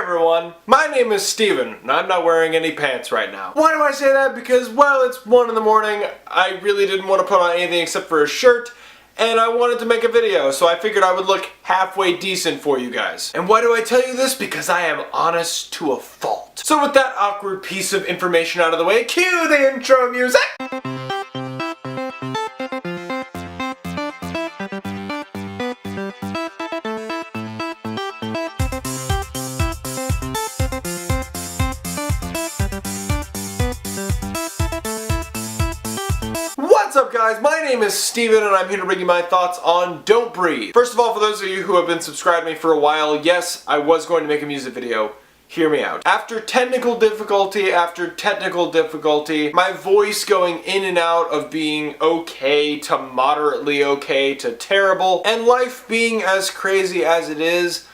everyone, my name is Steven, and I'm not wearing any pants right now. Why do I say that? Because, well, it's 1 in the morning, I really didn't want to put on anything except for a shirt, and I wanted to make a video, so I figured I would look halfway decent for you guys. And why do I tell you this? Because I am honest to a fault. So with that awkward piece of information out of the way, cue the intro music! What's up guys, my name is Steven and I'm here to bring you my thoughts on Don't Breathe. First of all, for those of you who have been subscribed to me for a while, yes, I was going to make a music video. Hear me out. After technical difficulty, my voice going in and out of being okay to moderately okay to terrible, and life being as crazy as it is,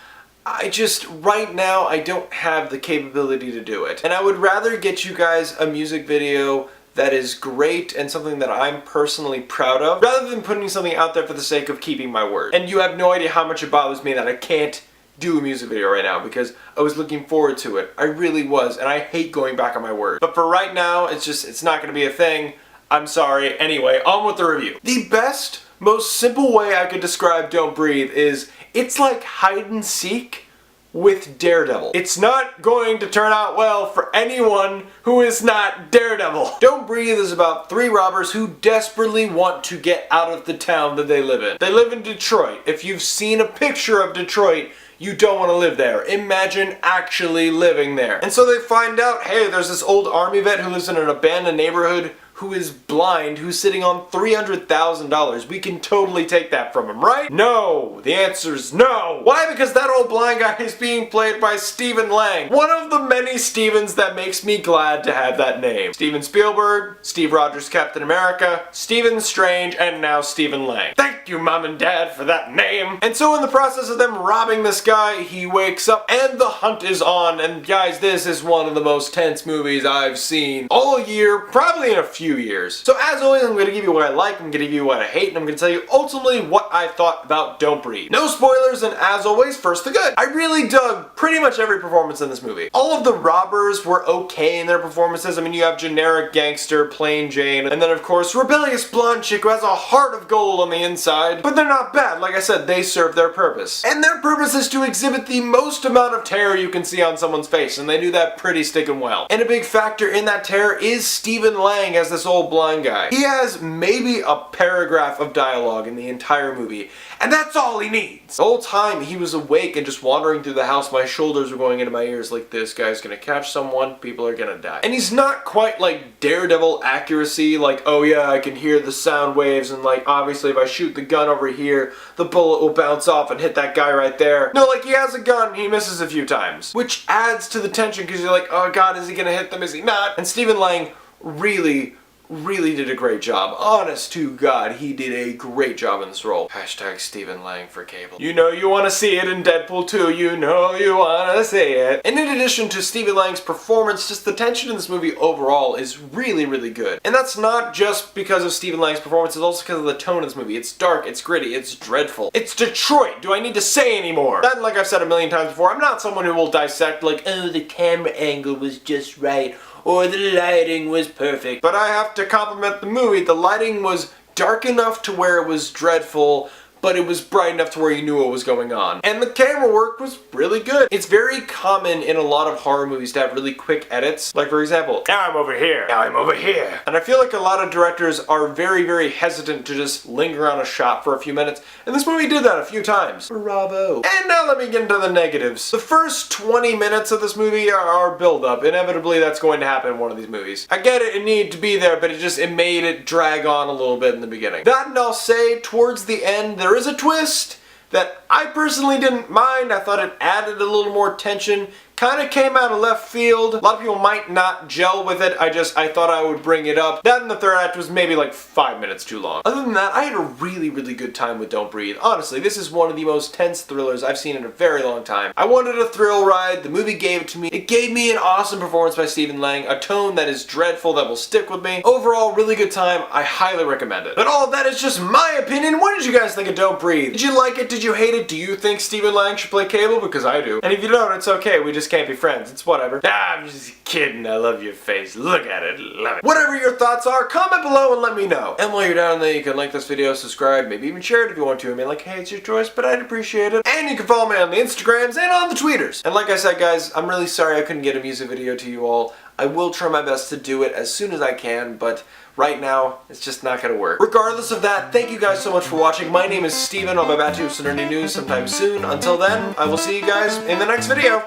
right now, I don't have the capability to do it. And I would rather get you guys a music video that is great and something that I'm personally proud of, rather than putting something out there for the sake of keeping my word. And you have no idea how much it bothers me that I can't do a music video right now because I was looking forward to it. I really was, and I hate going back on my word. But for right now, it's not gonna be a thing. I'm sorry. Anyway, on with the review. The best, most simple way I could describe Don't Breathe is it's like hide and seek with Daredevil. It's not going to turn out well for anyone who is not Daredevil. Don't Breathe is about 3 robbers who desperately want to get out of the town that they live in. They live in Detroit. If you've seen a picture of Detroit, you don't want to live there. Imagine actually living there. And so they find out, hey, there's this old army vet who lives in an abandoned neighborhood who is blind, who's sitting on $300,000. We can totally take that from him, right? No! The answer's no! Why? Because that old blind guy is being played by Stephen Lang. One of the many Stevens that makes me glad to have that name. Steven Spielberg, Steve Rogers Captain America, Stephen Strange, and now Stephen Lang. Thank you, Mom and Dad, for that name. And so in the process of them robbing this guy, he wakes up and the hunt is on. And guys, this is one of the most tense movies I've seen all year, probably in a few years. So as always, I'm going to give you what I like, I'm going to give you what I hate, and I'm going to tell you ultimately what I thought about Don't Breathe. No spoilers, and as always, first the good. I really dug pretty much every performance in this movie. All of the robbers were okay in their performances. I mean, you have generic gangster, plain Jane, and then of course, rebellious blonde chick who has a heart of gold on the inside. But they're not bad. Like I said, they serve their purpose. And their purpose is to exhibit the most amount of terror you can see on someone's face, and they do that pretty stickin' well. And a big factor in that terror is Stephen Lang as this old blind guy. He has maybe a paragraph of dialogue in the entire movie, and that's all he needs. The whole time he was awake and just wandering through the house, my shoulders were going into my ears like, this guy's gonna catch someone, people are gonna die. And he's not quite like Daredevil accuracy, like, oh yeah, I can hear the sound waves, and like, obviously if I shoot the gun over here, the bullet will bounce off and hit that guy right there. No, like, he has a gun, he misses a few times. Which adds to the tension, because you're like, oh god, is he gonna hit them, is he not? And Stephen Lang really did a great job. Honest to God, he did a great job in this role. Hashtag Stephen Lang for cable. You know you want to see it in Deadpool 2. You know you want to see it. And in addition to Stephen Lang's performance, just the tension in this movie overall is really good. And that's not just because of Stephen Lang's performance, it's also because of the tone of this movie. It's dark, it's gritty, it's dreadful. It's Detroit! Do I need to say any more? That, like I've said a million times before, I'm not someone who will dissect like, oh, the camera angle was just right, or the lighting was perfect. But I have to compliment the movie. The lighting was dark enough to where it was dreadful, but it was bright enough to where you knew what was going on. And the camera work was really good. It's very common in a lot of horror movies to have really quick edits. Like for example, now I'm over here, now I'm over here. And I feel like a lot of directors are very hesitant to just linger on a shot for a few minutes. And this movie did that a few times. Bravo. And now let me get into the negatives. The first 20 minutes of this movie are build-up. Inevitably that's going to happen in one of these movies. I get it, it needed to be there, but it made it drag on a little bit in the beginning. That, and I'll say, towards the end, there is a twist that I personally didn't mind. I thought it added a little more tension. Kind of came out of left field. A lot of people might not gel with it. I thought I would bring it up. That in the third act was maybe like 5 minutes too long. Other than that, I had a really good time with Don't Breathe. Honestly, this is one of the most tense thrillers I've seen in a very long time. I wanted a thrill ride. The movie gave it to me. It gave me an awesome performance by Stephen Lang, a tone that is dreadful that will stick with me. Overall, really good time. I highly recommend it. But all of that is just my opinion. What did you guys think of Don't Breathe? Did you like it? Did you hate it? Do you think Stephen Lang should play Cable? Because I do. And if you don't, it's okay. We just can't be friends. It's whatever. I'm just kidding. I love your face. Look at it. Love it. Whatever your thoughts are, comment below and let me know. And while you're down there, you can like this video, subscribe, maybe even share it if you want to. I mean, like, hey, it's your choice, but I'd appreciate it. And you can follow me on the Instagrams and on the Tweeters. And like I said, guys, I'm really sorry I couldn't get a music video to you all. I will try my best to do it as soon as I can, but right now, it's just not gonna work. Regardless of that, thank you guys so much for watching. My name is Steven. I'll be back to you with some nerdy news sometime soon. Until then, I will see you guys in the next video.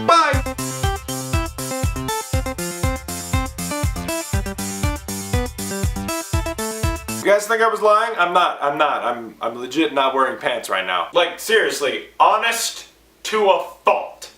Bye! You guys think I was lying? I'm not. I'm legit not wearing pants right now. Like, seriously, honest to a fault.